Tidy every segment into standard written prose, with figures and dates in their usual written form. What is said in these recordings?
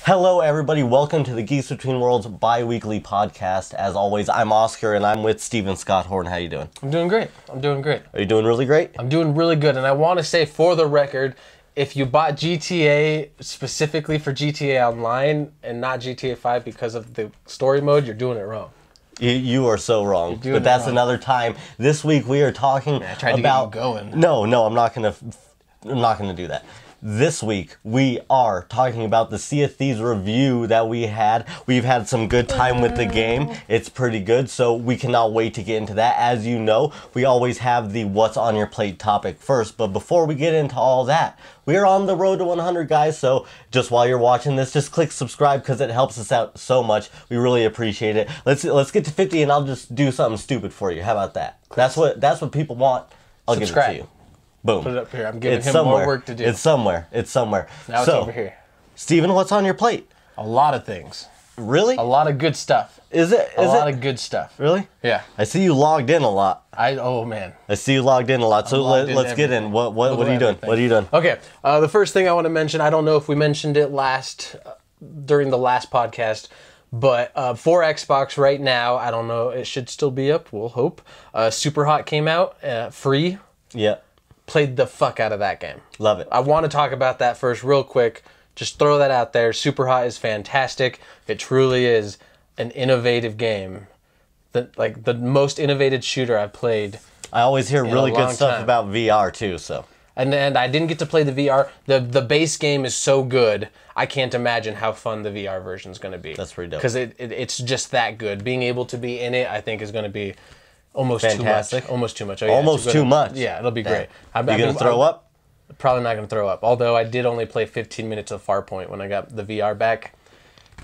Hello everybody, welcome to the Geeks Between Worlds bi-weekly podcast. As always, I'm Oscar and I'm with Steven Scott Horn. How you doing? I'm doing great. I'm doing great. Are you doing really great? I'm doing really good, and I want to say for the record, if you bought GTA specifically for GTA Online and not GTA 5 because of the story mode, you're doing it wrong. You are so wrong, but that's another time. This week we are talking I tried to get you going. No, I'm not gonna do that. This week, we are talking about the Sea of Thieves review that we had. We've had some good time with the game. It's pretty good, so we cannot wait to get into that. As you know, we always have the what's on your plate topic first, but before we get into all that, we're on the road to 100, guys, so just while you're watching this, just click subscribe because it helps us out so much. We really appreciate it. Let's get to 50 and I'll just do something stupid for you. How about that? That's what people want. I'll give it to you. Boom. Put it up here. I'm giving him more work to do. It's somewhere. Now it's over here. Steven, what's on your plate? A lot of things. Really? A lot of good stuff. Is it? A lot of good stuff. Really? Yeah. I see you logged in a lot. Oh man. I see you logged in a lot. So let's get in. What are you doing? What are you doing? Okay. The first thing I want to mention, I don't know if we mentioned it during the last podcast, but for Xbox right now, I don't know, it should still be up, we'll hope. Super Hot came out, free. Yeah. Played the fuck out of that game. Love it. I want to talk about that first real quick. Just throw that out there. Super Hot is fantastic. It truly is an innovative game. The most innovative shooter I've played. I always hear really good stuff about VR too, so. And I didn't get to play the VR. The base game is so good, I can't imagine how fun the VR version is going to be. That's pretty dope. Because it's just that good. Being able to be in it, I think, is going to be almost fantastic. Too much. Almost too much. Oh, yeah, almost too much. Yeah, it'll be great. You gonna throw up? Probably not gonna throw up. Although I did only play 15 minutes of Farpoint when I got the VR back,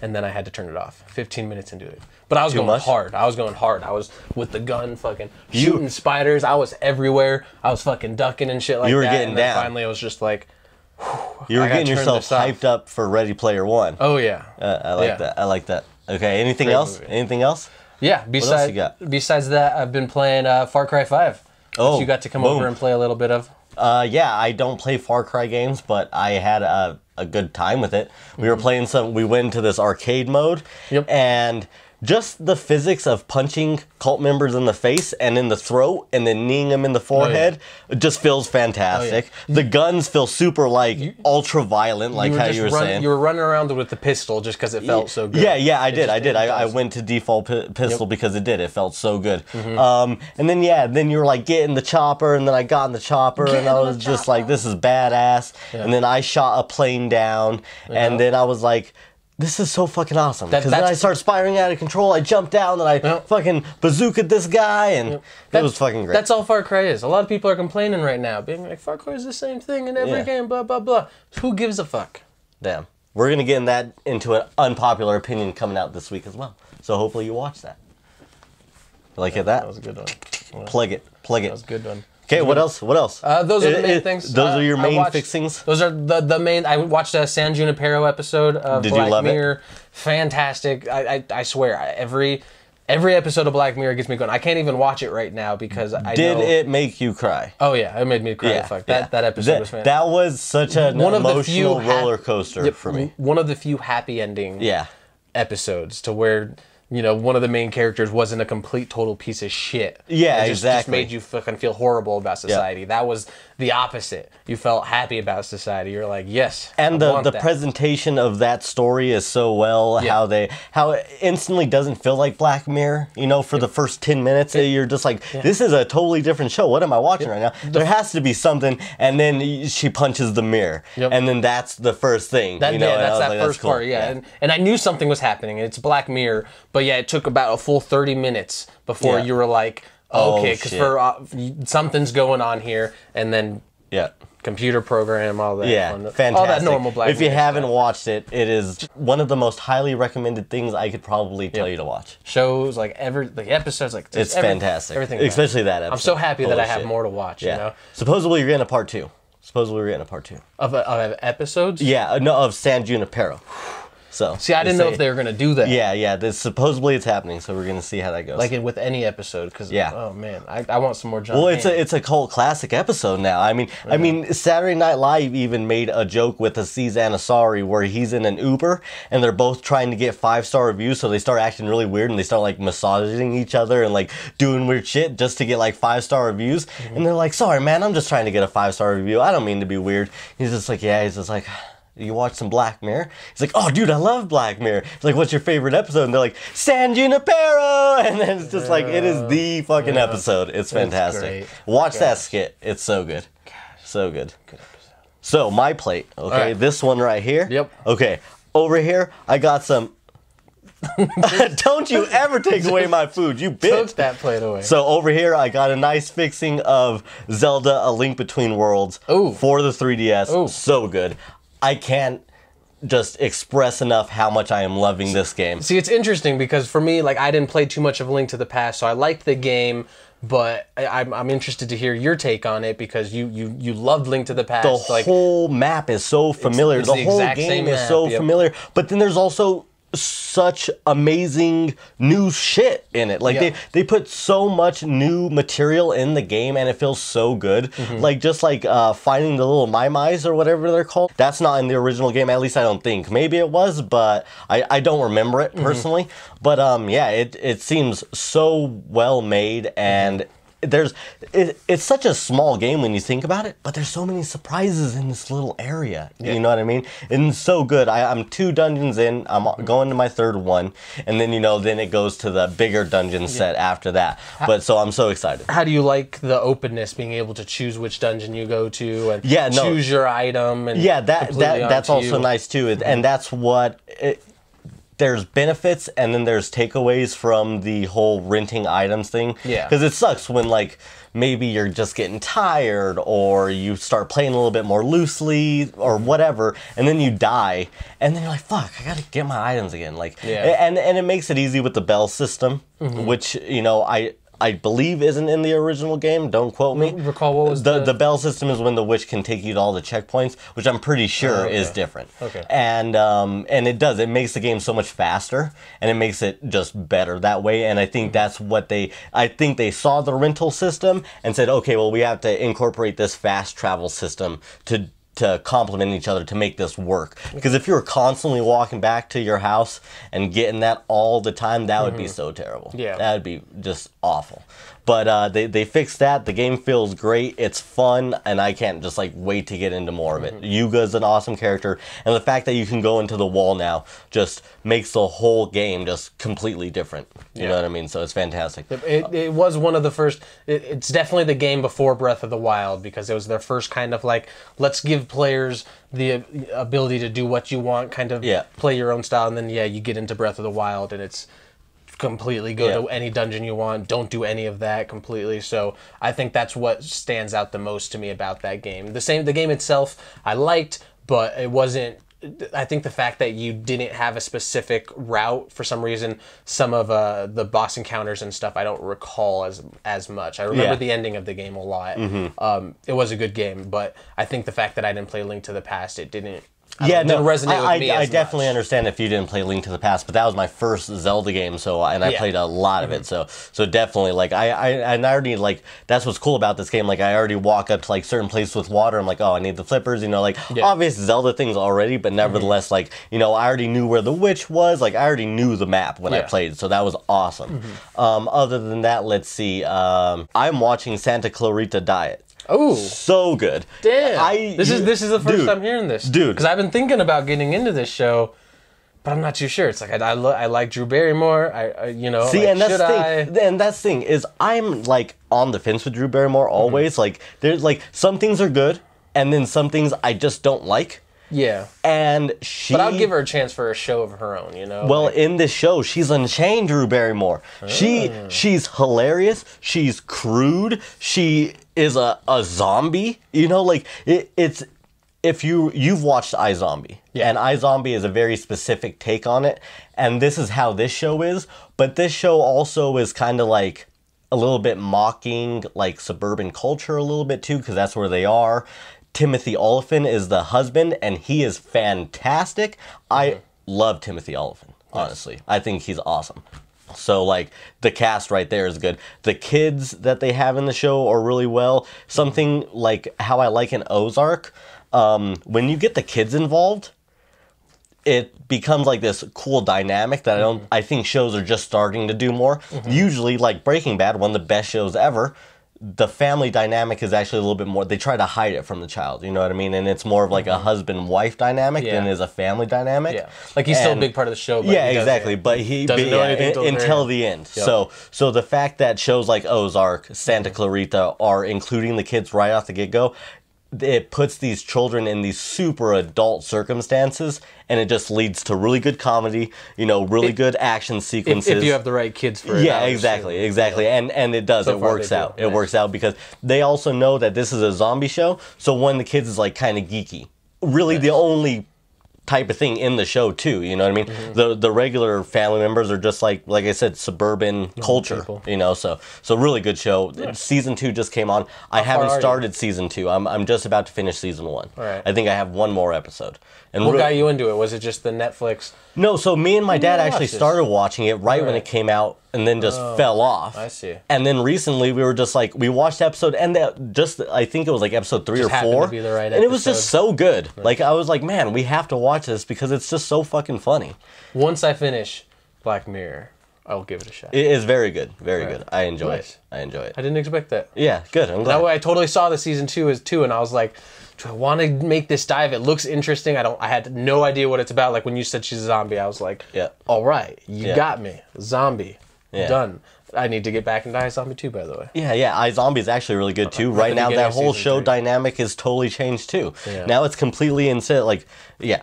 and then I had to turn it off. 15 minutes into it. But I was going hard. I was with the gun, fucking shooting spiders. I was everywhere. I was fucking ducking and shit like that. You were getting and then down. Finally, I was just like, you were getting yourself hyped up for Ready Player One. Oh yeah. I like that. I like that. Okay. Anything else? Anything else? Yeah, what else you got? Besides that, I've been playing Far Cry 5. Oh, you got to come over and play a little bit of. Yeah, I don't play Far Cry games, but I had a good time with it. We were playing we went into this arcade mode, and just the physics of punching cult members in the face and in the throat and then kneeing them in the forehead just feels fantastic. The guns feel super ultra violent, like how you were saying. You were running around with the pistol just because it felt so good. Yeah, I did. I went to default pistol because it felt so good. And then then you were like getting the chopper, and then I got in the chopper, and I was just like, this is badass. And then I shot a plane down, and then I was like, this is so fucking awesome. Because then I started spiraling out of control. I jumped down and I fucking bazookaed this guy, and it was fucking great. That's all Far Cry is. A lot of people are complaining right now, being like, Far Cry is the same thing in every game, blah, blah, blah. Who gives a fuck? Damn. We're going to get into an unpopular opinion coming out this week as well. So hopefully you watch that. You like that? That was a good one. Plug it. That was a good one. Okay, what else? Those are the main things. Those are your main fixings? Those are the main. I watched a San Junipero episode of Black Mirror. Fantastic. I swear, every episode of Black Mirror gets me going. I can't even watch it right now because I know. Did it make you cry? Oh yeah, it made me cry. Fuck. That episode was fantastic. That was such an emotional roller coaster for me. One of the few happy ending episodes to where, one of the main characters wasn't a complete total piece of shit. Yeah, It just made you fucking feel horrible about society. That was the opposite. You felt happy about society. You're like, yes. And the presentation of that story is so well. How it instantly doesn't feel like Black Mirror. For the first 10 minutes, you're just like, this is a totally different show. What am I watching right now? There has to be something. And then she punches the mirror, and then that's the first thing. That's that first part. Yeah, and I knew something was happening. It's Black Mirror. But yeah, it took about a full 30 minutes before you were like, okay, because something's going on here, and then computer program, all that. Yeah, fantastic. All that normal Black Mirror. If you haven't watched it, it is one of the most highly recommended things I could probably tell you to watch. Shows, episodes, it's fantastic. Everything. Especially that episode. I'm so happy that I have more to watch, Supposedly you're getting a part 2. Of episodes? Yeah, no, of San Junipero. So See, I didn't know if they were gonna do that. Yeah. Supposedly it's happening, so we're gonna see how that goes. Like with any episode, because oh man, I want some more John. Well, Hamm. it's a cult classic episode now. I mean, Saturday Night Live even made a joke with Aziz Ansari where he's in an Uber and they're both trying to get 5-star reviews, so they start acting really weird and they start like massaging each other and like doing weird shit just to get like 5-star reviews. And they're like, "Sorry, man, I'm just trying to get a 5-star review. I don't mean to be weird." He's just like, "Yeah." He's just like, "You watch some Black Mirror?" He's like, "Oh, dude, I love Black Mirror." He's like, "What's your favorite episode?" And they're like, "San Junipero!" And then it's just like, it is the fucking episode. It's fantastic. Watch that skit. It's so good. So good. Good episode. So, my plate, okay? This one right here. Yep. Okay, over here, I got some... Don't you ever take away my food, you bitch. Took that plate away. So over here, I got a nice fixing of Zelda: A Link Between Worlds for the 3DS. Ooh. So good. I can't just express enough how much I am loving this game. See, it's interesting because for me, like, I didn't play too much of Link to the Past, so I liked the game, but I'm interested to hear your take on it because you loved Link to the Past. The whole map is so familiar. The whole game is so familiar. But then there's also such amazing new shit in it. Like they put so much new material in the game and it feels so good. Like just like finding the little Mai-Mais or whatever they're called. That's not in the original game, at least I don't think. Maybe it was, but I don't remember it personally. But yeah, it seems so well made and it's such a small game when you think about it, but there's so many surprises in this little area. You know what I mean? And it's so good. I'm 2 dungeons in. I'm going to my 3rd one, and then then it goes to the bigger dungeon set after that. But so I'm so excited. How do you like the openness, being able to choose which dungeon you go to and choose your item? And that's also nice too, and that's what. There's benefits and then there's takeaways from the whole renting items thing. Yeah. Because it sucks when like maybe you're just getting tired or you start playing a little bit more loosely or whatever, and then you die, and then you're like, fuck, I gotta get my items again. Like, and it makes it easy with the bell system, which I believe isn't in the original game. Don't quote me. Recall what was the bell system is when the witch can take you to all the checkpoints, which I'm pretty sure is different. Okay. And it makes the game so much faster, and it makes it just better that way. And I think that's what I think they saw the rental system and said, okay, well, we have to incorporate this fast travel system to complement each other to make this work. Because if you were constantly walking back to your house and getting that all the time, that would be so terrible. Yeah. That would be just awful. But they fixed that. The game feels great. It's fun, and I can't just like wait to get into more of it. Yuga's an awesome character, and the fact that you can go into the wall now just makes the whole game just completely different. You know what I mean? So it's fantastic. It was one of the first. It's definitely the game before Breath of the Wild because it was their first kind of like, let's give players the ability to do what you want, kind of play your own style, and then you get into Breath of the Wild and it's completely go to any dungeon you want, don't do any of that completely. So I think that's what stands out the most to me about that game. The game itself I liked, but it wasn't. I think the fact that you didn't have a specific route for some reason, some of the boss encounters and stuff I don't recall as much. I remember the ending of the game a lot. It was a good game, but I think the fact that I didn't play Link to the Past, it didn't resonate with me I as definitely much. understand if you didn't play Link to the Past, but that was my first Zelda game, I played a lot of it, so definitely, like, I already, like, that's what's cool about this game, like, I already walk up to, like, certain places with water, I'm like, oh, I need the flippers, like, obvious Zelda things already, but nevertheless, like, I already knew where the witch was, like, I already knew the map when I played, so that was awesome. Other than that, let's see, I'm watching Santa Clarita Diet. Oh, so good! Damn, this is the first time hearing this, dude. Because I've been thinking about getting into this show, but I'm not too sure. It's like I like Drew Barrymore. See, and that's the thing is I'm like on the fence with Drew Barrymore always. Like there's like some things are good, and then some things I just don't like. Yeah. And But I'll give her a chance for a show of her own, Well, like, in this show, she's unchained Drew Barrymore. She's hilarious. She's crude. She is a zombie. Like it's if you've watched iZombie. Yeah. And iZombie is a very specific take on it. And this is how this show is. But this show also is kind of like a little bit mocking like suburban culture a little bit too, because that's where they are. Timothy Olyphant is the husband, and he is fantastic. I love Timothy Olyphant, honestly. I think he's awesome. So, like, the cast right there is good. The kids that they have in the show are really well. Something like how I like in Ozark, when you get the kids involved, it becomes like this cool dynamic that I think shows are just starting to do more. Usually, like Breaking Bad, one of the best shows ever, the family dynamic is actually a little bit more, they try to hide it from the child, you know what I mean? And it's more of like a husband-wife dynamic than it is a family dynamic. Yeah, like he's still a big part of the show. But exactly. But he doesn't know anything until the end. Yep. So the fact that shows like Ozark, Santa Clarita are including the kids right off the get-go, it puts these children in these super adult circumstances, and it just leads to really good comedy, really good action sequences. If you have the right kids for it. Yeah, exactly. And it does. It works out. It works out because they also know that this is a zombie show, so one of the kids is like kind of geeky. Really the only type of thing in the show too, you know what I mean? The regular family members are just like I said, suburban culture, so really good show. Season 2 just came on. I haven't started season 2. I'm just about to finish season 1. Right. I think I have one more episode. And what got you into it? Was it just the Netflix? No, so me and my dad actually started watching it right when it came out and then just fell off. I see. And then recently we were just like, we watched the episode and I think it was like episode 3 or 4. To be the right and it was just so good. Right. Like I was like, man, we have to watch this because it's just so fucking funny. Once I finish Black Mirror, I'll give it a shot. It is very good. Very good. I enjoy it. I didn't expect that. Yeah, good. I'm glad. That way I totally saw the season 2 as 2 and I was like, do I want to make this dive? It looks interesting. I had no idea what it's about. Like when you said she's a zombie, I was like, all right, you got me. Zombie. Done. I need to get back into iZombie 2, by the way. Yeah. iZombie is actually really good too. Right now, that whole show dynamic is totally changed too. Yeah. Now it's completely insane. Like,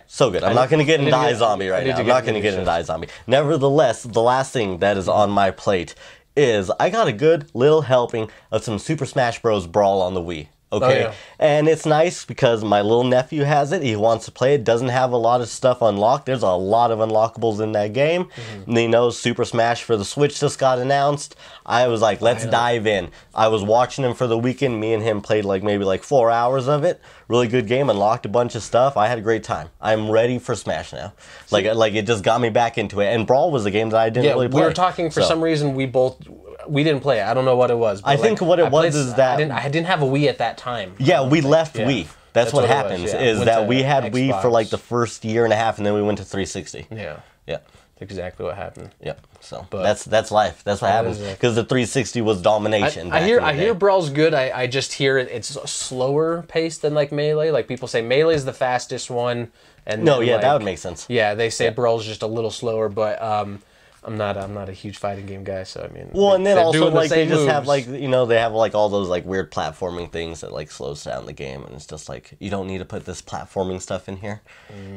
so good. I'm not going to get into iZombie right now. I'm not going to get into iZombie. Nevertheless, the last thing that is on my plate is I got a good little helping of some Super Smash Bros. Brawl on the Wii. Okay, oh, yeah. And it's nice because my little nephew has it. He wants to play it. Doesn't have a lot of stuff unlocked. There's a lot of unlockables in that game. Mm-hmm. And, you know, Super Smash for the Switch just got announced. I was like, let's dive in. I was watching him for the weekend. Me and him played like maybe like 4 hours of it. Really good game. Unlocked a bunch of stuff. I had a great time. I'm ready for Smash now. Like it just got me back into it. And Brawl was a game that I didn't really play. We were talking for some reason. We didn't play it. I don't know what it was. But I think what it was is that I didn't have a Wii at that time. Yeah, we left Wii. That's what happens. Is that we had Wii for like the first year and a half, and then we went to 360. Yeah. Yeah. That's exactly what happened. Yep. So that's life. That's what happens because the 360 was domination. I hear Brawl's good. I just hear it's slower paced than like Melee. Like people say Melee's the fastest one. And no, yeah, that would make sense. Yeah, they say Brawl's just a little slower, but I'm not a huge fighting game guy, so I mean. Well, and then also like they just have like they have like all those like weird platforming things that like slows down the game, and it's just like you don't need to put this platforming stuff in here.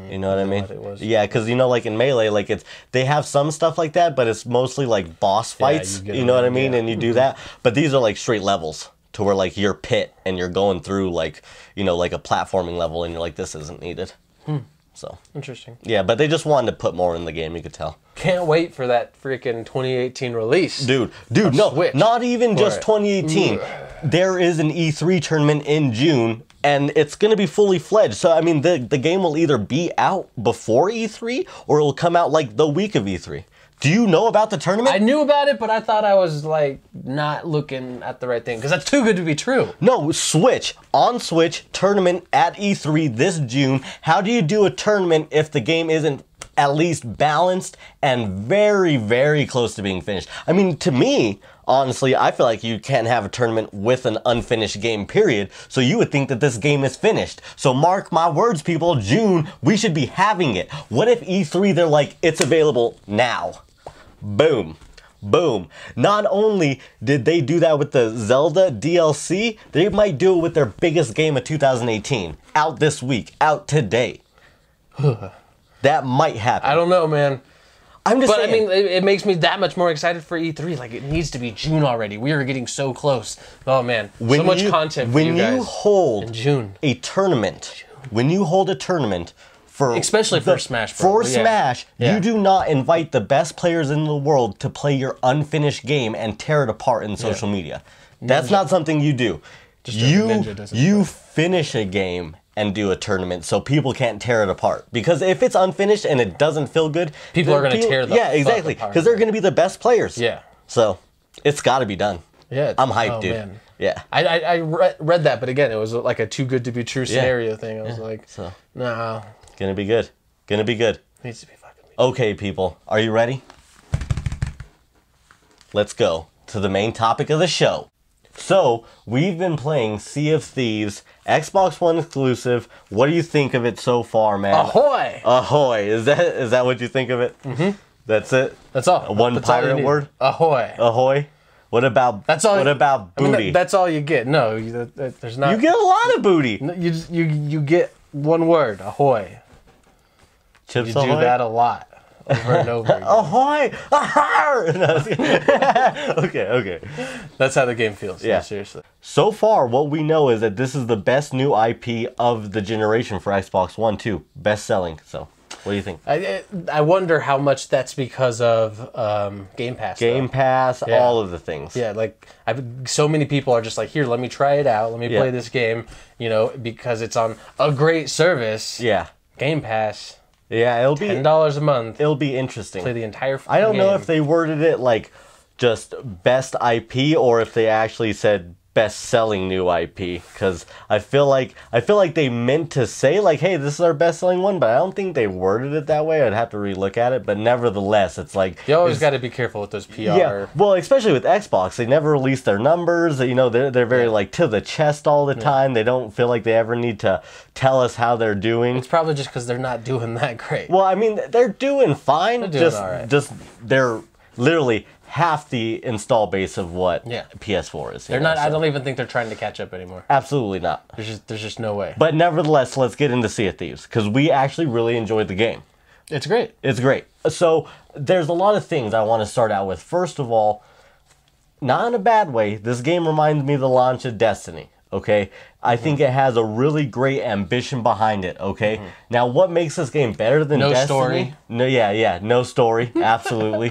You know what I mean? Yeah, because like in Melee, like they have some stuff like that, but it's mostly like boss fights. You know what I mean? And you do that, but these are like straight levels to where like you're pit and you're going through like like a platforming level, and you're like this isn't needed. So interesting. Yeah, but they just wanted to put more in the game. You could tell. Can't wait for that freaking 2018 release. Dude, no, Switch. Not even just 2018. There is an E3 tournament in June, and it's going to be fully fledged. So, I mean, the game will either be out before E3, or it will come out like the week of E3. Do you know about the tournament? I knew about it, but I thought I was like not looking at the right thing because that's too good to be true. No, Switch tournament at E3 this June. How do you do a tournament if the game isn't at least balanced and very, very close to being finished? I mean, to me, honestly, I feel like you can't have a tournament with an unfinished game, period. So you would think that this game is finished. So mark my words, people, June, we should be having it. What if E3, they're like, it's available now? Boom. Boom. Not only did they do that with the Zelda DLC, they might do it with their biggest game of 2018. Out this week. Out today. That might happen. I don't know, man. I'm just saying. I mean, it makes me that much more excited for E3. Like, it needs to be June already. We are getting so close. Oh, man. So much content for you guys. When you hold in June. A tournament, especially for Smash Bros. For Smash, you do not invite the best players in the world to play your unfinished game and tear it apart in social media. That's not something you do. You finish a game and do a tournament so people can't tear it apart. Because if it's unfinished and it doesn't feel good, people are going to tear the yeah, exactly. Because they're going to be the best players. Yeah. So it's got to be done. Yeah, I'm hyped, dude. Man. Yeah. I read that, but again, it was like a too good to be true scenario thing. I was like, so nah. Gonna be good. Gonna be good. Needs to be fucking good. Okay, people, are you ready? Let's go to the main topic of the show. So, we've been playing Sea of Thieves, Xbox One exclusive. What do you think of it so far, man? Ahoy! Ahoy. Is that what you think of it? Mm-hmm. That's it? That's all. One that's pirate all word? Ahoy. Ahoy. What about that's all? What about booty? I mean, that's all you get. No, there's not. You get a lot of booty. You get one word. Ahoy. Chips you ahoy? do that a lot, over and over again. Ahoy! Okay. That's how the game feels. Yeah. No, seriously. So far, what we know is that this is the best new IP of the generation for Xbox One, too. Best selling. So, what do you think? I wonder how much that's because of Game Pass. Game Pass, Yeah. all of the things. Yeah, like so many people are just like, here, let me try it out. Let me play this game, because it's on a great service. Yeah. Game Pass. Yeah, it'll be $10 a month. It'll be interesting. Play the entire I don't game. know if they worded it like just best IP or if they actually said best-selling new IP, because I feel like they meant to say like, hey, this is our best-selling one, but I don't think they worded it that way. I'd have to relook at it, but nevertheless, it's like you always got to be careful with those PR. Yeah, well, especially with Xbox, they never release their numbers. They're very like to the chest all the time. They don't feel like they ever need to tell us how they're doing. It's probably just because they're not doing that great. Well, I mean, they're doing fine. They're doing all right. Just they're literally half the install base of what PS4 is. They're not. So. I don't even think they're trying to catch up anymore. Absolutely not. There's just no way. But nevertheless, let's get into Sea of Thieves because we actually really enjoyed the game. It's great. It's great. So there's a lot of things I want to start out with. First of all, not in a bad way, this game reminds me of the launch of Destiny. Okay, I think it has a really great ambition behind it. Okay, now what makes this game better than Destiny? Story. No, no story. Absolutely,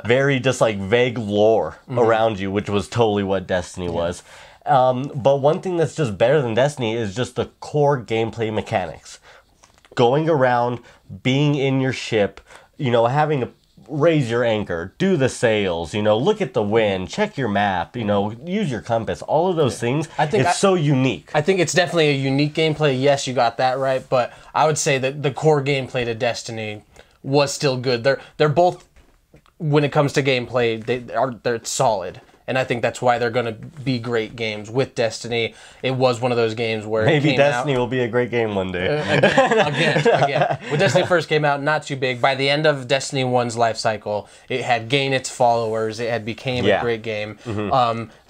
very just like vague lore around you, which was totally what Destiny was. But one thing that's just better than Destiny is just the core gameplay mechanics. Going around, being in your ship, having to raise your anchor, do the sails, look at the wind, check your map, use your compass, all of those things. I think it's so unique. I think it's definitely a unique gameplay. Yes, you got that right, but I would say that the core gameplay to Destiny was still good. They're both, when it comes to gameplay, they're solid. And I think that's why they're going to be great games. With Destiny, it was one of those games where maybe Destiny will be a great game one day. Again. When Destiny first came out, not too big. By the end of Destiny 1's life cycle, it had gained its followers. It had became a great game.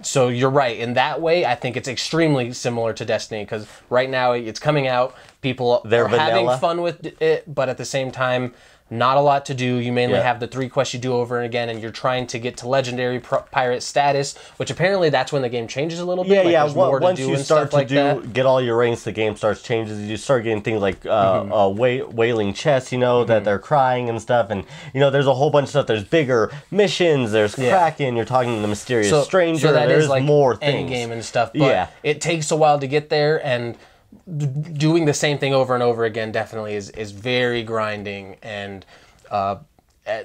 So you're right. In that way, I think it's extremely similar to Destiny because right now it's coming out. People are having fun with it, but at the same time, not a lot to do. You mainly have the 3 quests you do over and again, and you're trying to get to legendary pirate status, which apparently that's when the game changes a little bit. Once you start to get all your ranks, the game starts changes. You start getting things like whaling chests, that they're crying and stuff, and there's a whole bunch of stuff. There's bigger missions. There's Kraken. You're talking to the mysterious stranger. So there's like more things. End game and stuff. But it takes a while to get there, and doing the same thing over and over again definitely is very grinding, and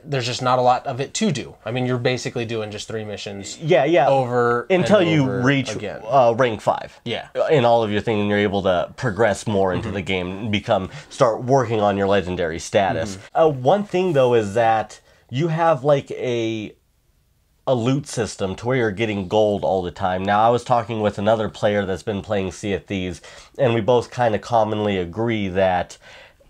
there's just not a lot of it to do. I mean, you're basically doing just 3 missions. Over until and you over reach rank 5. Yeah. In all of your things, and you're able to progress more into the game and start working on your legendary status. One thing though is that you have like a loot system to where you're getting gold all the time. Now, I was talking with another player that's been playing Sea of Thieves, and we both kind of commonly agree that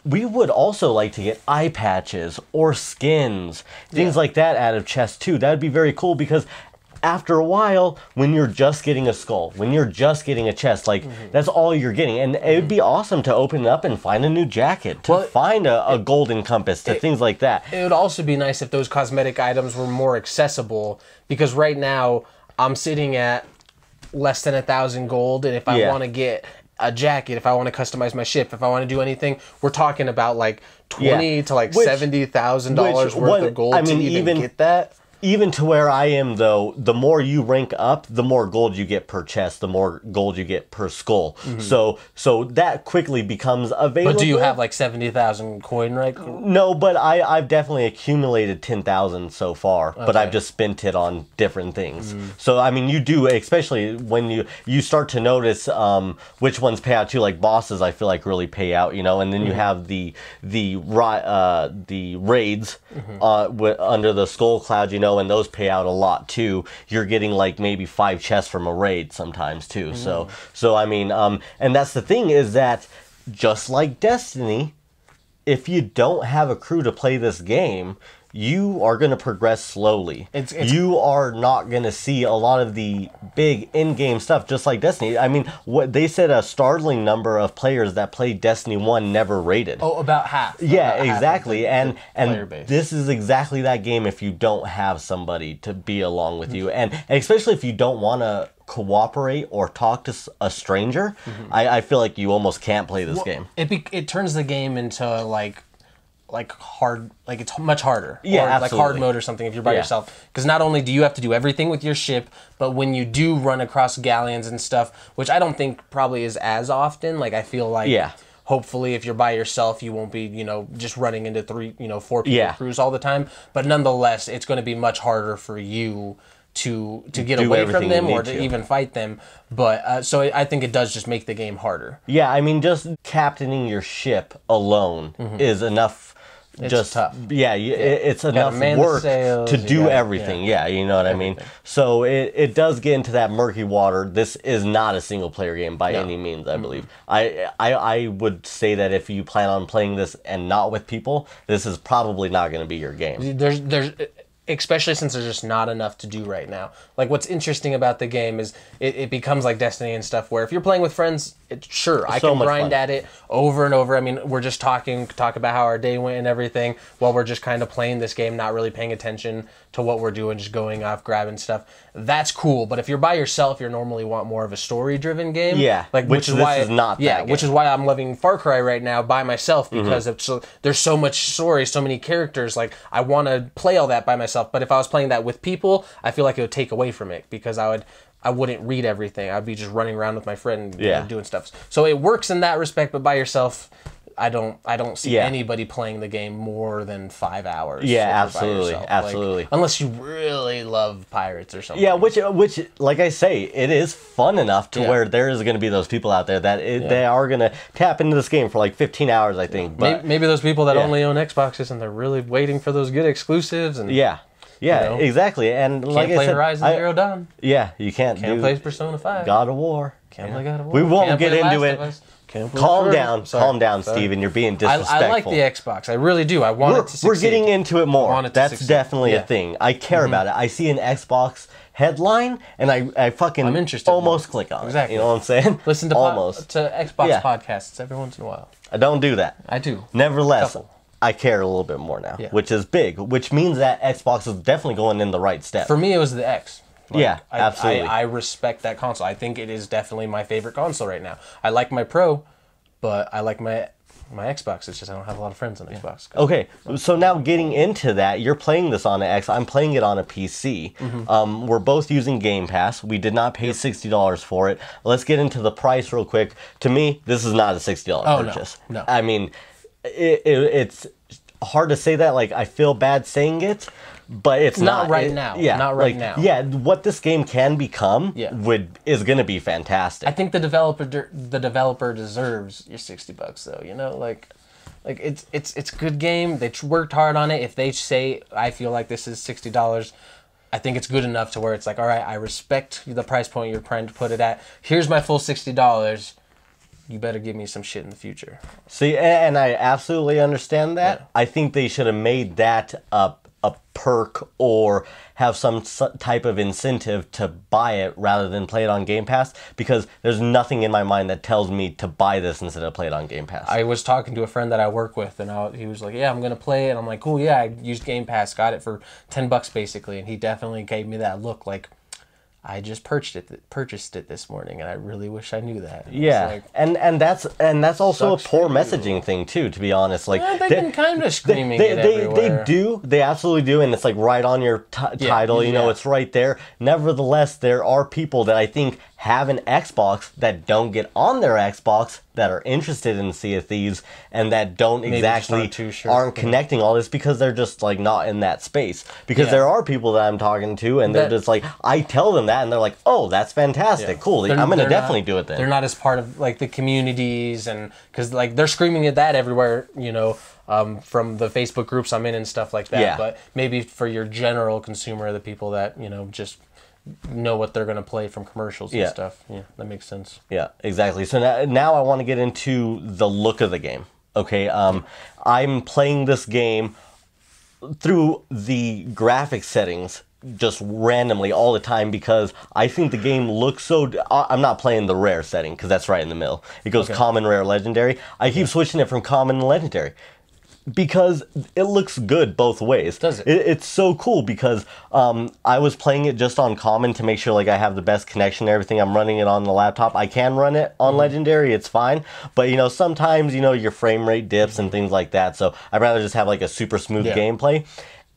we would also like to get eye patches or skins, things like that out of chests too. That would be very cool because after a while, when you're just getting a skull, when you're just getting a chest, like that's all you're getting. And it would be awesome to open it up and find a new jacket, to find a golden compass, things like that. It would also be nice if those cosmetic items were more accessible, because right now I'm sitting at less than 1,000 gold, and if I want to get a jacket, if I want to customize my ship, if I want to do anything, we're talking about like $20,000 to like $70,000 worth of gold to even get that. even to where I am, though, the more you rank up, the more gold you get per chest, the more gold you get per skull. So that quickly becomes available. But do you have like 70,000 coin right? No, but I've definitely accumulated 10,000 so far, but I've just spent it on different things. So, I mean, you do, especially when you start to notice which ones pay out too, like bosses, I feel like really pay out, you know, and then you have the raids under the skull cloud, you know, and those pay out a lot too. You're getting like maybe 5 chests from a raid sometimes too. So I mean, and that's the thing, is that just like Destiny, if you don't have a crew to play this game, you are going to progress slowly. You are not going to see a lot of the big in-game stuff, just like Destiny. I mean, what they said, a startling number of players that played Destiny 1 never raided. Oh, about half. Yeah, about exactly. Half and this is exactly that game if you don't have somebody to be along with you. And especially if you don't want to cooperate or talk to a stranger, I feel like you almost can't play this game. It turns the game into like hard, like it's much harder. Yeah, or absolutely. Like hard mode or something if you're by yourself. Because not only do you have to do everything with your ship, but when you do run across galleons and stuff, which I don't think probably is as often, like I feel like hopefully if you're by yourself, you won't be, you know, just running into 4 people crews all the time. But nonetheless, it's going to be much harder for you to get away from them or to even fight them. But so I think it does just make the game harder. Yeah, I mean, just captaining your ship alone is enough. It's tough. Yeah, it's enough work to do everything. Yeah, you know what I mean? So it does get into that murky water. This is not a single player game by any means, I believe. I would say that if you plan on playing this and not with people, this is probably not going to be your game. There's especially since there's just not enough to do right now. Like, what's interesting about the game is it becomes like Destiny and stuff, where if you're playing with friends, I can grind at it over and over. I mean, we're just talk about how our day went and everything while we're just kind of playing this game, not really paying attention to what we're doing, just going off, grabbing stuff. That's cool. But if you're by yourself, you normally want more of a story-driven game. Yeah, like which is why I'm loving Far Cry right now by myself, because there's so much story, so many characters. Like, I want to play all that by myself. But if I was playing that with people, I feel like it would take away from it, because I wouldn't read everything. I'd be just running around with my friend and doing stuff. So it works in that respect, but by yourself, I don't see anybody playing the game more than 5 hours. Yeah, absolutely, absolutely. Like, unless you really love pirates or something. Yeah, which like I say, it is fun enough to where there is going to be those people out there that they are going to tap into this game for like 15 hours, I think. But maybe those people that only own Xboxes and they're really waiting for those good exclusives. And yeah, you know, exactly. And like I said, Horizon Zero Dawn. Yeah, you can't play Persona 5. God of War. Can't play God of War. We won't get into it. Calm down, Steven. You're being disrespectful. I like the Xbox. I really do. I want it to succeed. We're getting into it more. That's definitely a thing. I care about it. I see an Xbox headline and I fucking almost click on it. Exactly. You know what I'm saying? Listen to Xbox podcasts every once in a while. I don't do that. I do. Nevertheless, I care a little bit more now, which is big, which means that Xbox is definitely going in the right step. For me, it was the X. Like, absolutely. I respect that console. I think it is definitely my favorite console right now. I like my Pro, but I like my Xbox. It's just I don't have a lot of friends on Xbox. Okay, so now getting into that, you're playing this on an X. I'm playing it on a PC. We're both using Game Pass. We did not pay $60 for it. Let's get into the price real quick. To me, this is not a $60 purchase. No. I mean, it's hard to say that. Like, I feel bad saying it. But it's not right now. Yeah, not right now. Yeah, what this game can become is going to be fantastic. I think the developer deserves your $60 though. You know, like it's a good game. They worked hard on it. If they say I feel like this is $60, I think it's good enough to where it's like, all right, I respect the price point you're trying to put it at. Here's my full $60. You better give me some shit in the future. See, and I absolutely understand that. Yeah. I think they should have made that a perk or have some type of incentive to buy it rather than play it on Game Pass, because there's nothing in my mind that tells me to buy this instead of play it on Game Pass. I was talking to a friend that I work with, and he was like, yeah, I'm going to play it. And I'm like, cool, yeah, I used Game Pass, got it for $10 basically. And he definitely gave me that look like, I just purchased it this morning, and I really wish I knew that. Yeah, like, and that's also a poor messaging thing too. To be honest, like they've been kind of screaming it everywhere. They absolutely do, and it's like right on your title. You know, it's right there. Nevertheless, there are people that I think have an Xbox that don't get on their Xbox that are interested in Sea of Thieves and that don't aren't connecting all this because they're just like not in that space. Because there are people that I'm talking to and they're just like, I tell them that and they're like, oh, that's fantastic, cool. I'm gonna definitely do it then. They're not as part of like the communities, and because like they're screaming at that everywhere, you know. From the Facebook groups I'm in and stuff like that. Yeah. But maybe for your general consumer, the people that, you know, just know what they're going to play from commercials and stuff. Yeah, that makes sense. Yeah, exactly. So now I want to get into the look of the game. Okay, I'm playing this game through the graphic settings just randomly all the time because I think the game looks so... I'm not playing the rare setting because that's right in the middle. It goes common, rare, legendary. I keep switching it from common to legendary because it looks good both ways. Does it? It's so cool because I was playing it just on common to make sure like I have the best connection and everything. I'm running it on the laptop. I can run it on legendary, it's fine. But you know, sometimes you know your frame rate dips and things like that. So I'd rather just have like a super smooth gameplay.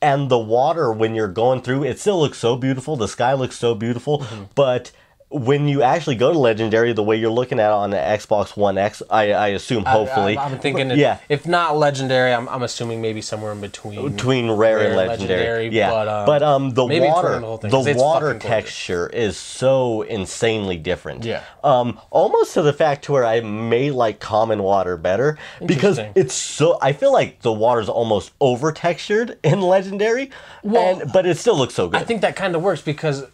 And the water when you're going through, it still looks so beautiful. The sky looks so beautiful, but when you actually go to Legendary, the way you're looking at it on the Xbox One X, I assume, hopefully. I'm thinking, if not Legendary, I'm assuming maybe somewhere in between. Between Rare and Legendary. Yeah, but the water texture is so insanely different. Yeah. Almost to the fact to where I may like common water better because it's so. I feel like the water's almost over textured in Legendary, but it still looks so good. I think that kind of works because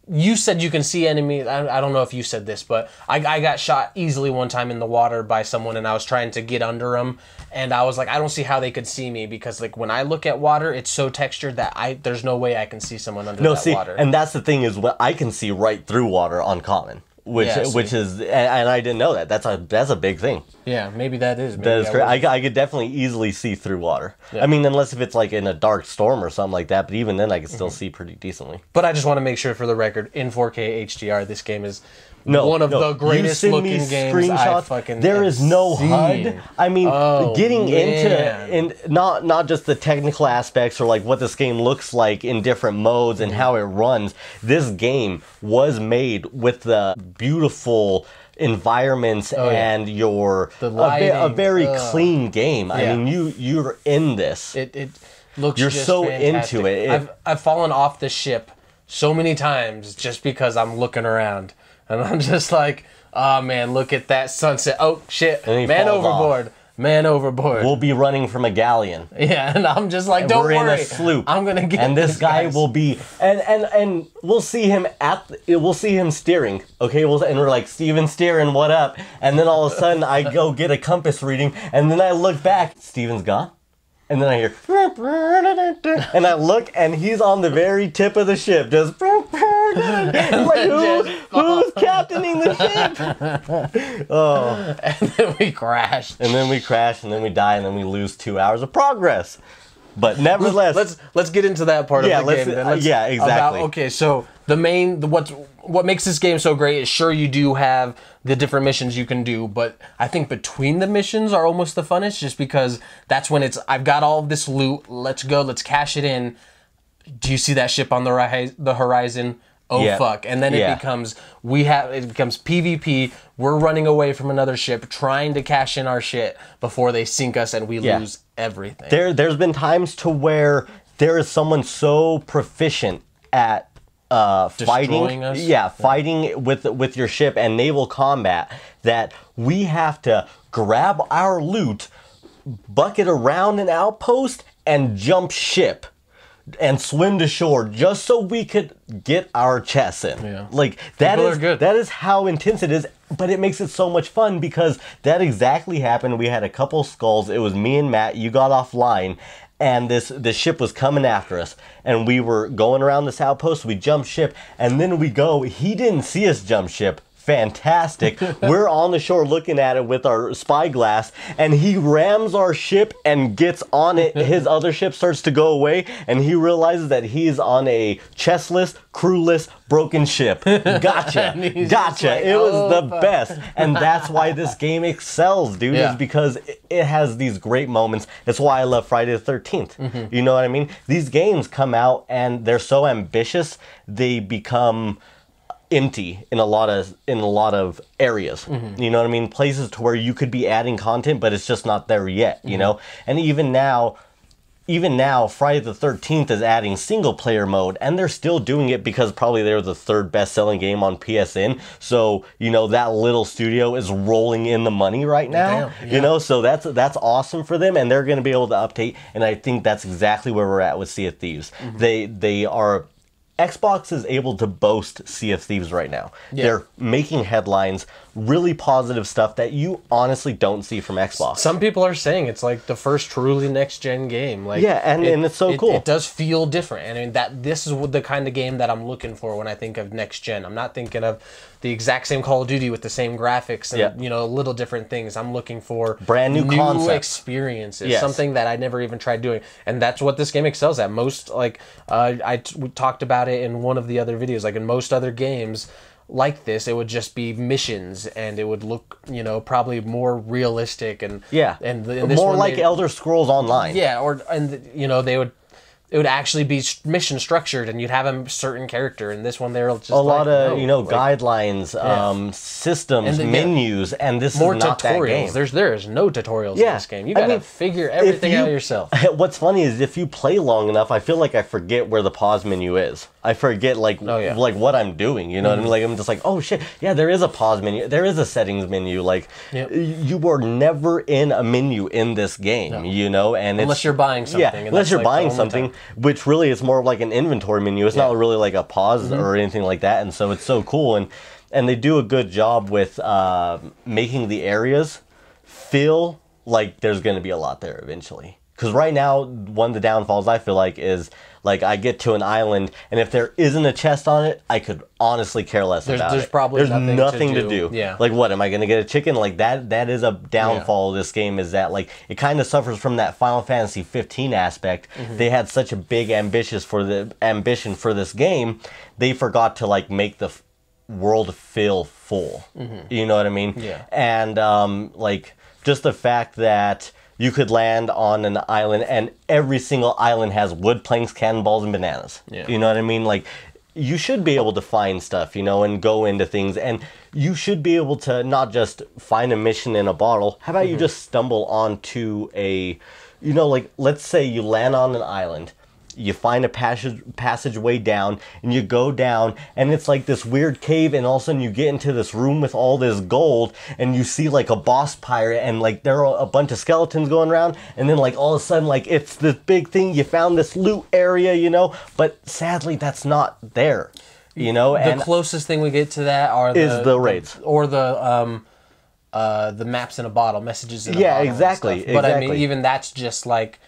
you said you can see enemies. I don't know if you said this, but I got shot easily one time in the water by someone, and I was trying to get under them, and I was like, I don't see how they could see me because like when I look at water, it's so textured that there's no way I can see someone under that water. And that's the thing is what I can see right through water on common. Which is, and I didn't know that. That's a big thing. Yeah, maybe that is. Maybe that is correct. I could definitely easily see through water. Yeah. I mean, unless if it's like in a dark storm or something like that. But even then, I can still see pretty decently. But I just want to make sure for the record, in 4K HDR, this game is one of the greatest looking games I've fucking There is no seen. HUD. I mean, getting into not just the technical aspects or like what this game looks like in different modes and how it runs. This game was made with the beautiful environments and the lighting, a very clean game. I mean, you're in this. It looks you're just so fantastic. into it. I've fallen off the ship so many times just because I'm looking around. And I'm just like, oh man, look at that sunset. Oh shit, man overboard. Man overboard. We'll be running from a galleon. Yeah, and I'm just like, don't worry. We're in a sloop. I'm gonna get and this guy will be and we'll see him we'll see him steering. Okay, and we're like, Steven steering, what up? And then all of a sudden I go get a compass reading and then I look back, Steven's gone. And then I hear, and I look, and he's on the very tip of the ship, just like, who's captaining the ship? Oh, and then we crashed, and then we die, and then we lose 2 hours of progress. But nevertheless, let's get into that part of the game. Then. Yeah, exactly. Okay, so what makes this game so great is sure you do have the different missions you can do, but I think between the missions are almost the funnest, just because that's when it's I've got all of this loot. Let's go. Let's cash it in. Do you see that ship on the horizon? Oh fuck! And then it becomes PvP. We're running away from another ship, trying to cash in our shit before they sink us, and we lose everything. There's been times to where there is someone so proficient at fighting us? Fighting with your ship and naval combat that we have to grab our loot, bucket around an outpost, and jump ship and swim to shore just so we could get our chests in. Yeah. Like that is how intense it is, but it makes it so much fun because that exactly happened. We had a couple skulls. It was me and Matt. You got offline. And this ship was coming after us, and we were going around this outpost. We jumped ship, and then he didn't see us jump ship. fantastic. We're on the shore looking at it with our spyglass, and he rams our ship and gets on it. His other ship starts to go away, and he realizes that he's on a chestless, crewless, broken ship. Gotcha. Gotcha. Like, it was the fuck. best. And that's why this game excels, dude, Yeah. is because it has these great moments. That's why I love Friday the 13th. You know what I mean? These games come out and they're so ambitious, they become empty in a lot of areas. You know what I mean? Places to where you could be adding content, but it's just not there yet, you know? And even now, Friday the 13th is adding single player mode, and they're still doing it because probably they're the third best selling game on PSN. So, you know, that little studio is rolling in the money right now. Damn, yeah. You know, so that's awesome for them, and they're going to be able to update. And I think that's exactly where we're at with Sea of Thieves. They are. Xbox is able to boast Sea of Thieves right now. Yeah. They're making headlines, really positive stuff that you honestly don't see from Xbox. Some people are saying it's like the first truly next gen game. Like, yeah, and it's so cool. It does feel different, and I mean this is the kind of game that I'm looking for when I think of next gen. I'm not thinking of the exact same Call of Duty with the same graphics and you know, little different things. I'm looking for brand new concepts, experiences, yes. something that I never even tried doing, and that's what this game excels at. Most like we talked about it in one of the other videos. Like in most other games like this, it would just be missions, and it would look, you know, probably more realistic and and this more one like Elder Scrolls Online. Yeah, you know, it would actually be mission structured, and you'd have a certain character. And this one, they're just a lot of guidelines, systems, and menus, and this more is not tutorials. that game. There is no tutorials in this game. You gotta figure everything out yourself. What's funny is if you play long enough, I feel like I forget where the pause menu is. I forget like what I'm doing. You know what I mean? Like I'm just like, oh shit, yeah, there is a pause menu. There is a settings menu. Like you were never in a menu in this game. You know, and unless you're buying something. Yeah, unless you're buying something. Which really is more of like an inventory menu. It's not really like a pause or anything like that. And so it's so cool. And they do a good job with making the areas feel like there's going to be a lot there eventually. Because right now, one of the downfalls I feel like is like I get to an island, and if there isn't a chest on it, I could honestly care less about it. There's probably nothing to do. Yeah. Like what, am I going to get a chicken? Like that is a downfall of this game, is that like it kind of suffers from that Final Fantasy 15 aspect. They had such a big ambition for this game, they forgot to like make the world feel full. You know what I mean? Yeah. And like just the fact that you could land on an island, and every single island has wood planks, cannonballs, and bananas. Yeah. You know what I mean? Like, you should be able to find stuff, you know, and go into things. And you should be able to not just find a mission in a bottle. How about you just stumble onto a, you know, like, let's say you land on an island. You find a passageway down, and you go down, and it's like this weird cave, and all of a sudden you get into this room with all this gold, and you see like a boss pirate, and like there are a bunch of skeletons going around, and then like all of a sudden like it's this big thing, you found this loot area, you know, but sadly that's not there, you know. The closest thing we get to that are the raids or the maps in a bottle, messages in a bottle. Yeah, exactly. But I mean, even that's just like,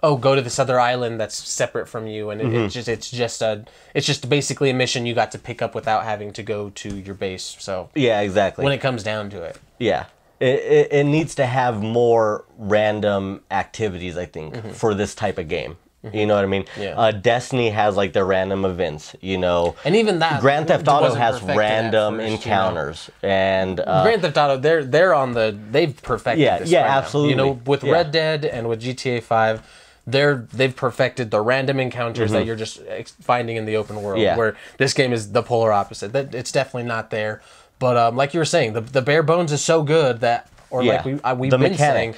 oh, go to this other island that's separate from you, and it's just basically a mission you got to pick up without having to go to your base. So yeah, exactly. When it comes down to it, yeah, it needs to have more random activities, I think, for this type of game. You know what I mean? Yeah. Destiny has like their random events, you know. And even that, Grand Theft Auto has random encounters, you know? And Grand Theft Auto, they've perfected this. Yeah, right absolutely. Now. You know, with Red Dead and with GTA 5. They've perfected the random encounters that you're just finding in the open world. Yeah. Where this game is the polar opposite. It's definitely not there. But like you were saying, the bare bones is so good that, like we've been saying,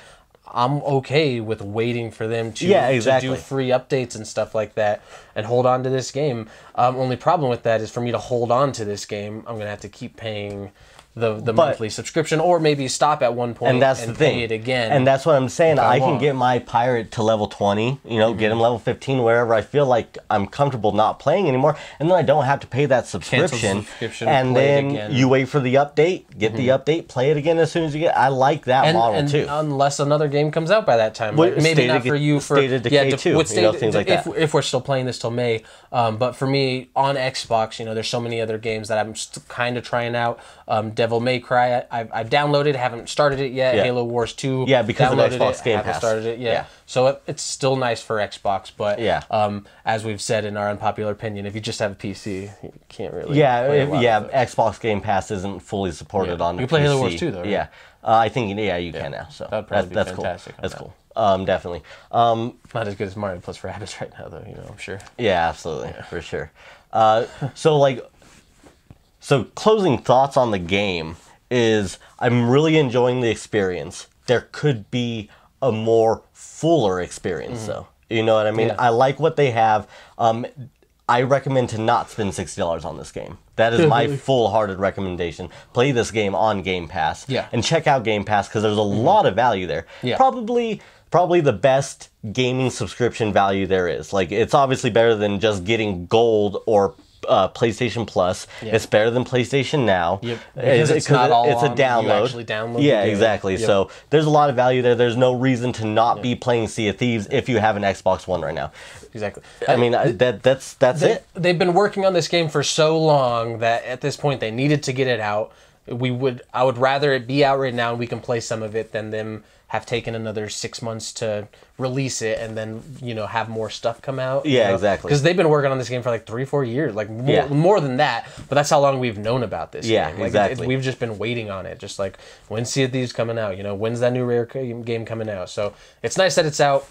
I'm okay with waiting for them to do free updates and stuff like that and hold on to this game. Only problem with that is for me to hold on to this game, I'm gonna have to keep paying the monthly subscription, or maybe stop at one point and that's the thing. pay it again. And that's what I'm saying. I can get my pirate to level 20, you know, get him level 15 wherever I feel like I'm comfortable not playing anymore, and then I don't have to pay that subscription. And then you wait for the update, get the update, play it again as soon as you get. I like that model too. Unless another game comes out by that time, like maybe not for you for State of Decay too, you know, things like that. If we're still playing this till May, but for me on Xbox, you know, there's so many other games that I'm kind of trying out. Devil May Cry, I've downloaded, haven't started it yet. Halo Wars 2, because of Xbox Game Pass. Haven't started it yet. So it's still nice for Xbox, but as we've said in our unpopular opinion, if you just have a PC, you can't really. Xbox Game Pass isn't fully supported on. You can play Halo Wars 2 though, right? Yeah, I think you can now. So that'd probably that's be fantastic. Cool. That's cool. Definitely. Not as good as Mario plus Rabbids right now, though. You know, I'm sure. Yeah, absolutely, for sure. So closing thoughts on the game is I'm really enjoying the experience. There could be a more fuller experience, though. You know what I mean? I like what they have. I recommend to not spend $60 on this game. That is my full-hearted recommendation. Play this game on Game Pass. And check out Game Pass because there's a lot of value there. Probably the best gaming subscription value there is. Like, it's obviously better than just getting gold or PlayStation Plus. It's better than PlayStation Now. Because it's not all it's a download. You actually download exactly. So there's a lot of value there. There's no reason to not be playing Sea of Thieves if you have an Xbox One right now. Exactly. I mean, that's it. They've been working on this game for so long that at this point they needed to get it out. I would rather it be out right now and we can play some of it than them have taken another 6 months to release it and then, you know, have more stuff come out. Exactly. Because they've been working on this game for like 3-4 years, like more than that. But that's how long we've known about this game. Like, exactly. We've just been waiting on it. Just like, when's Sea of Thieves coming out? You know, when's that new Rare game coming out? So it's nice that it's out.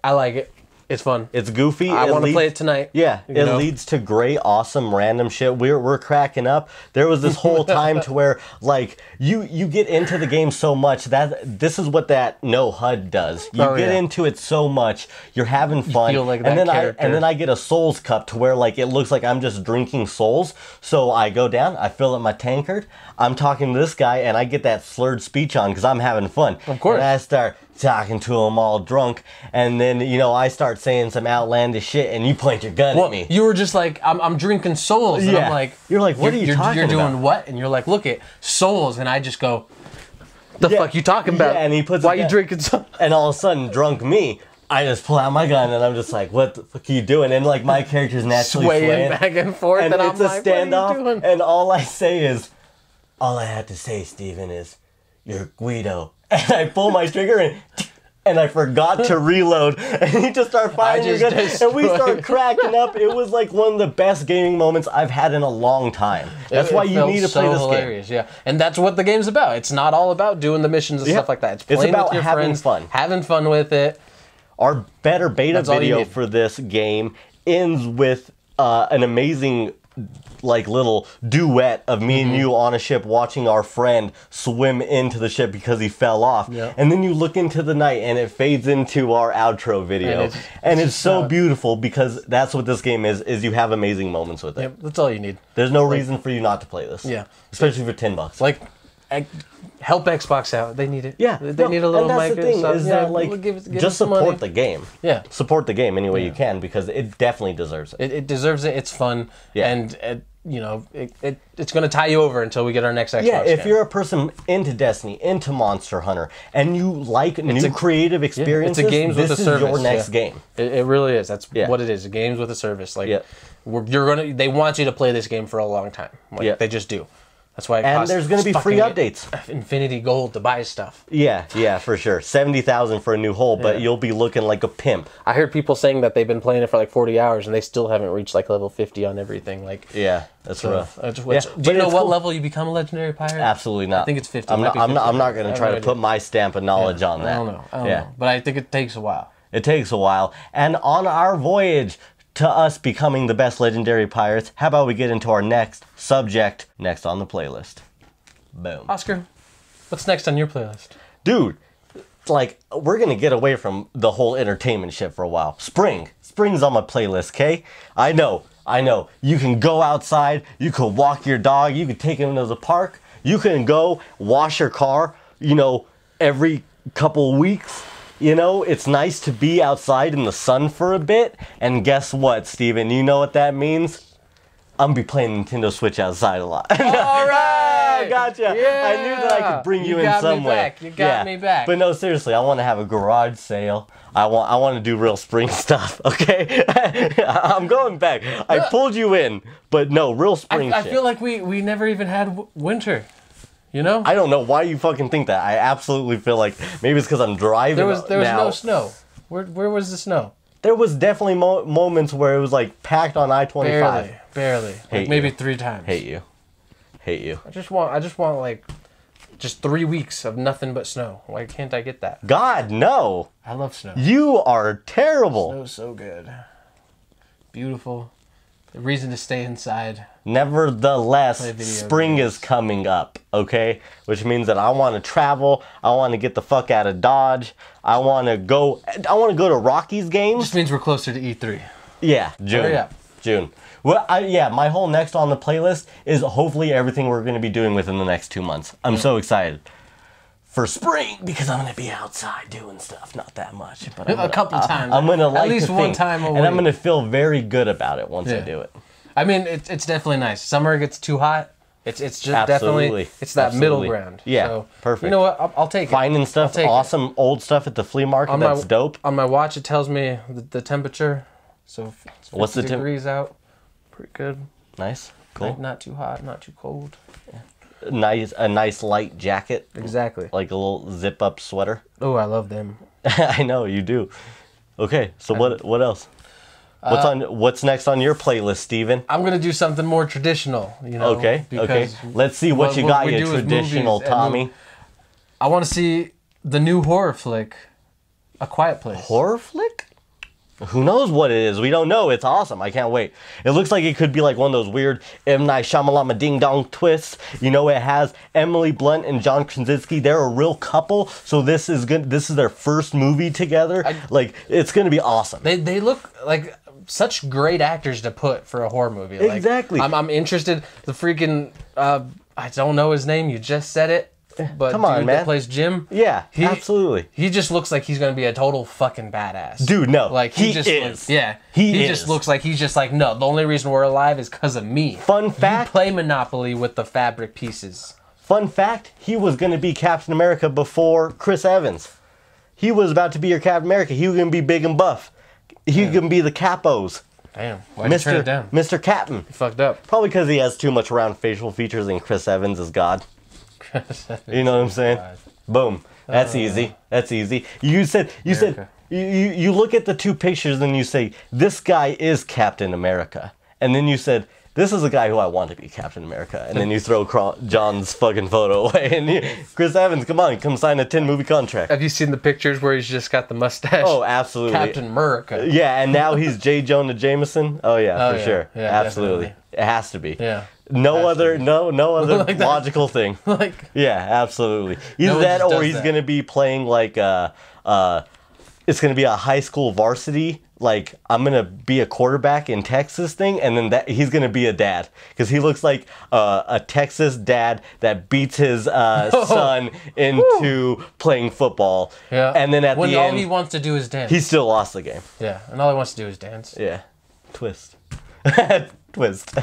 I like it. It's fun. It's goofy. I want to play it tonight. Yeah, it leads to great, awesome, random shit. We're cracking up. There was this whole time to where, like, you get into the game so much that this is what that no HUD does. You get into it so much, you're having fun. You feel like that character. And then I get a souls cup to where, like, it looks like I'm just drinking souls. So I go down, I fill up my tankard, I'm talking to this guy, and I get that slurred speech on because I'm having fun. Of course. And I start talking to him all drunk, and then, you know, I start saying some outlandish shit, and you point your gun at me. You were just like, I'm drinking souls, and I'm like, you're like, what are you talking You're about? doing what? And you're like, look at souls, and I just go, the fuck you talking about? And he puts why you drinking souls? And all of a sudden, drunk me, I just pull out my gun, and I'm just like, what the fuck are you doing? And like, my character's naturally swaying back and forth, and it's I'm a like, standoff, what are you doing? and all I have to say, Steven, is, you're Guido. And I pull my trigger, and I forgot to reload, and he just started firing your gun, and we start cracking up. It was like one of the best gaming moments I've had in a long time. That's why you need to play this hilarious, game. And that's what the game's about. It's not all about doing the missions and stuff like that. It's playing about with your having friends, fun. having fun with it. Our better beta video for this game ends with an amazing, like, little duet of me and you on a ship watching our friend swim into the ship because he fell off. And then you look into the night and it fades into our outro video. And it's so beautiful because that's what this game is you have amazing moments with it. That's all you need. There's no reason for you not to play this. Especially for $10. Like, help Xbox out. They need it. They need a little mic. And that's the thing, is that, like, just support the game. Support the game any way you can because it definitely deserves it. It deserves it. It's fun. And you know, it's going to tie you over until we get our next Xbox if you're a person into Destiny, into Monster Hunter, and you like new creative experiences, it's a games with a service. This is your next game. It really is. That's what it is. A games with a service. Like, they want you to play this game for a long time. Like, they just do. That's why it costs there's going to be free updates. Infinity Gold to buy stuff. Yeah, for sure. 70,000 for a new hull, but you'll be looking like a pimp. I heard people saying that they've been playing it for like 40 hours and they still haven't reached like level 50 on everything. Like, that's rough. Do you know what level you become a legendary pirate? Absolutely not. I think it's 50. I'm not going to try to put my stamp of knowledge on that. I don't know. But I think it takes a while. It takes a while. And on our voyage to us becoming the best legendary pirates, how about we get into our next subject next on the playlist? Boom. Oscar, what's next on your playlist? Dude, like, we're gonna get away from the whole entertainment shit for a while. Spring's on my playlist, okay? I know. You can go outside, you can walk your dog, you can take him to the park, You can go wash your car, you know, every couple weeks. You know, it's nice to be outside in the sun for a bit. And guess what, Steven? You know what that means? I'm gonna be playing Nintendo Switch outside a lot. All right! Gotcha. Yeah. I knew that I could bring you in some way. You got me back. But no, seriously, I want to have a garage sale. I want to do real spring stuff, okay? I'm going back. I pulled you in, but no, real spring shit. I feel like we never even had winter. You know? I don't know why you fucking think that. I absolutely feel like maybe it's because I'm driving. There was no snow. Where was the snow? There was definitely moments where it was like packed on I-25. Barely. Like maybe 3 times. Hate you. I just want like just 3 weeks of nothing but snow. Why can't I get that? God, no. I love snow. You are terrible. Snow's so good. Beautiful. The reason to stay inside. Nevertheless, spring is coming up, okay? Which means that I want to travel. I want to get the fuck out of Dodge. I want to go to Rockies games. Just means we're closer to E3. Yeah, June. Hurry up. June. Well, my whole next on the playlist is hopefully everything we're going to be doing within the next 2 months. I'm so excited for spring because I'm going to be outside doing stuff. Not that much, but a couple times. I'm going to like at least one time a week. And I'm going to feel very good about it once I do it. I mean, it's definitely nice. Summer gets too hot. It's just definitely it's that middle ground. Yeah, so, perfect. You know what? I'll take it. Finding stuff, awesome old stuff at the flea market. That's dope. On my watch, it tells me the temperature. So it's 50 what's the degrees out? Pretty good. Nice, cool. Like, not too hot, not too cold. A nice light jacket. Exactly. Like a little zip up sweater. Oh, I love them. I know you do. Okay, so what else? What's next on your playlist, Steven? I'm gonna do something more traditional, you know. Okay. Let's see what you got, you traditional Tommy. I want to see the new horror flick, A Quiet Place. Horror flick? Who knows what it is? We don't know. It's awesome. I can't wait. It looks like it could be like one of those weird M. Night Shyamalan ding dong twists. You know, it has Emily Blunt and John Krasinski. They're a real couple, so this is good. This is their first movie together. It's gonna be awesome. They look like such great actors to put for a horror movie. Like, exactly. I'm interested. The freaking I don't know his name. You just said it. But come on, dude man. that plays Jim. Yeah, absolutely. He just looks like he's gonna be a total fucking badass. Dude, no. Like he just is. He just looks like he's just like, no, the only reason we're alive is because of me. Fun fact. You play Monopoly with the fabric pieces. Fun fact, he was gonna be Captain America before Chris Evans. He was about to be your Captain America. He was gonna be big and buff. He was gonna be the Capos. Damn. Why'd you turn it down? Mr. Captain. You fucked up. Probably because he has too much round facial features and Chris Evans is God. You know what I'm saying? Boom. That's easy. That's easy. You said you look at the two pictures and you say, this guy is Captain America. And then you said, this is a guy who I want to be Captain America. And then you throw John's fucking photo away. And Chris Evans, come sign a 10-movie contract. Have you seen the pictures where he's just got the mustache? Oh, absolutely. Captain America. Yeah, and now he's J. Jonah Jameson. Oh yeah, for sure. Yeah, absolutely. Definitely. It has to be. Yeah. No other Like logical thing. Like, yeah, absolutely. Either that or he's gonna be playing like it's gonna be a high school varsity, like I'm gonna be a quarterback in Texas thing, and then he's gonna be a dad because he looks like a Texas dad that beats his son into playing football. Yeah. And then at the end, all he wants to do is dance. He still lost the game. Yeah, and all he wants to do is dance. Yeah, twist. Twist.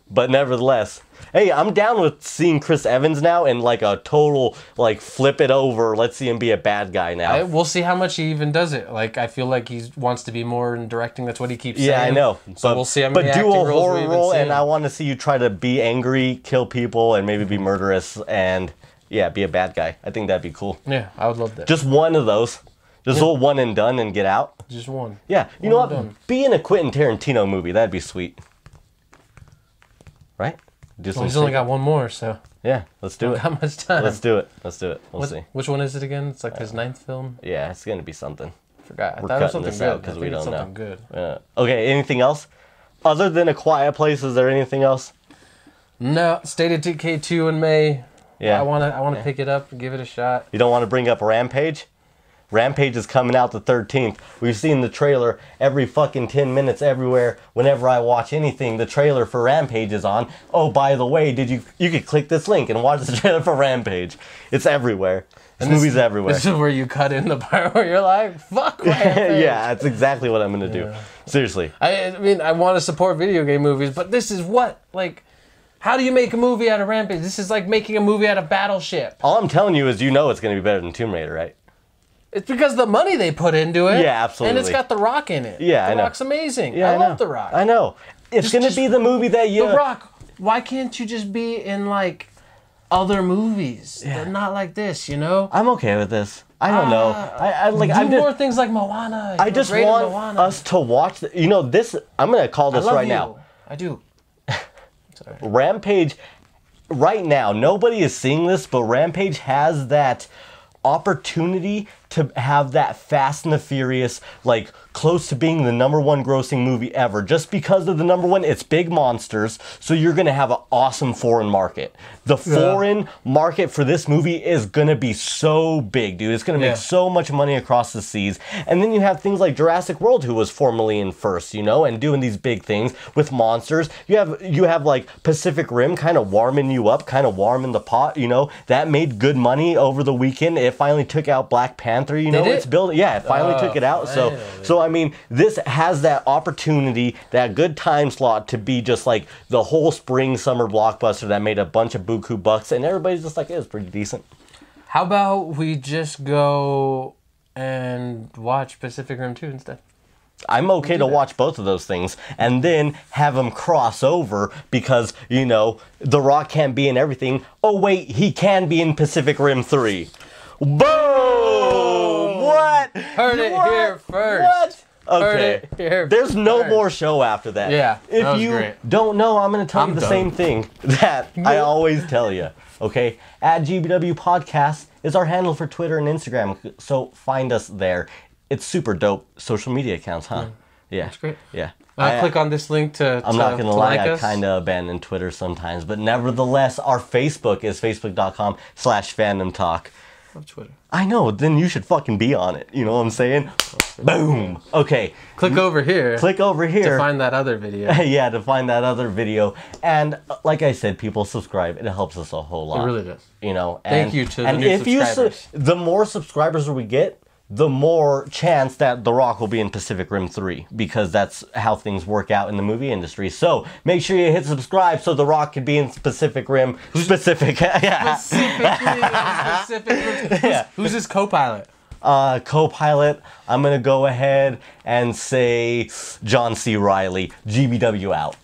But nevertheless, hey, I'm down with seeing Chris Evans now in like a total, like, flip it over. Let's see him be a bad guy now. We'll see how much he even does it. Like, I feel like he wants to be more in directing. That's what he keeps saying. Yeah, I know. So we'll see how many acting roles we even see. But do a horror role, and I want to see you try to be angry, kill people, and maybe be murderous, and, yeah, be a bad guy. I think that'd be cool. Yeah, I would love that. Just one of those. Just a one and done and get out. Just one. Yeah. You know what? Be in a Quentin Tarantino movie. That'd be sweet. Right? Well, he's only got one more, so... Yeah, let's do it. How much time? Let's do it. We'll see. Which one is it again? It's like his 9th film? Yeah, it's going to be something. Forgot. We're cutting this out because we don't know. Something good. Okay, anything else? Other than A Quiet Place, is there anything else? No, State of Decay 2 in May. Yeah. I want to pick it up and give it a shot. You don't want to bring up Rampage? Rampage is coming out the 13th. We've seen the trailer every fucking 10 minutes everywhere. Whenever I watch anything, the trailer for Rampage is on. Oh, by the way, you could click this link and watch the trailer for Rampage. It's everywhere. This movie's everywhere. This is where you cut in the part where you're like, fuck Rampage. Yeah, that's exactly what I'm gonna do. Seriously. I mean, I want to support video game movies, but this is what, like, how do you make a movie out of Rampage? This is like making a movie out of Battleship. All I'm telling you is you know it's gonna be better than Tomb Raider, right? It's because of the money they put into it. Yeah, absolutely. And it's got The Rock in it. Yeah, I know. The Rock's amazing. Yeah, I love The Rock. I know. It's gonna be the movie that you... The Rock, why can't you just be in, like, other movies? Yeah. They're not like this, you know? I'm okay with this. I don't know. Do more things like Moana. I just want us to watch... You know, this... I'm gonna call this right now. I do. Sorry. Rampage... Right now, nobody is seeing this, but Rampage has that opportunity to have that Fast and the Furious, like, close to being the #1 grossing movie ever. Just because of the #1, it's big monsters, so you're gonna have an awesome foreign market. The foreign market for this movie is gonna be so big, dude. It's gonna make so much money across the seas. And then you have things like Jurassic World, who was formerly in first, you know, and doing these big things with monsters. You have like Pacific Rim kind of warming you up, kind of warming the pot, you know. That made good money over the weekend. It finally took out Black Panther, you know. It's building, yeah, it finally took it out. So I mean, this has that opportunity, that good time slot to be just like the whole spring summer blockbuster that made a bunch of buku bucks, and everybody's just like, it was pretty decent. How about we just go and watch Pacific Rim 2 instead? I'm okay to watch both of those things and then have them cross over because, you know, The Rock can't be in everything. Oh wait, he can be in Pacific Rim 3. Boom! What? Heard it here first. What? Okay. There's no more show after that. Yeah. If you don't know, I'm going to tell you the same thing that I always tell you. Okay? At GBW Podcast is our handle for Twitter and Instagram. So find us there. It's super dope social media accounts, huh? Yeah. That's great. Yeah. Click on this link to I'm not going to lie, like I kind of abandon Twitter sometimes. But nevertheless, our Facebook is facebook.com/fandomtalk. Twitter. I know, then you should fucking be on it. You know what I'm saying? Boom. Okay. Click over here. Click over here. To find that other video. Yeah, to find that other video. And like I said, people subscribe. It helps us a whole lot. It really does. You know. Thank you to the new subscribers. The more subscribers we get, the more chance that The Rock will be in Pacific Rim 3, because that's how things work out in the movie industry. So make sure you hit subscribe so The Rock can be in Pacific Rim. Specifically. Who's his co-pilot? Co-pilot, I'm gonna go ahead and say John C. Reilly. GBW out.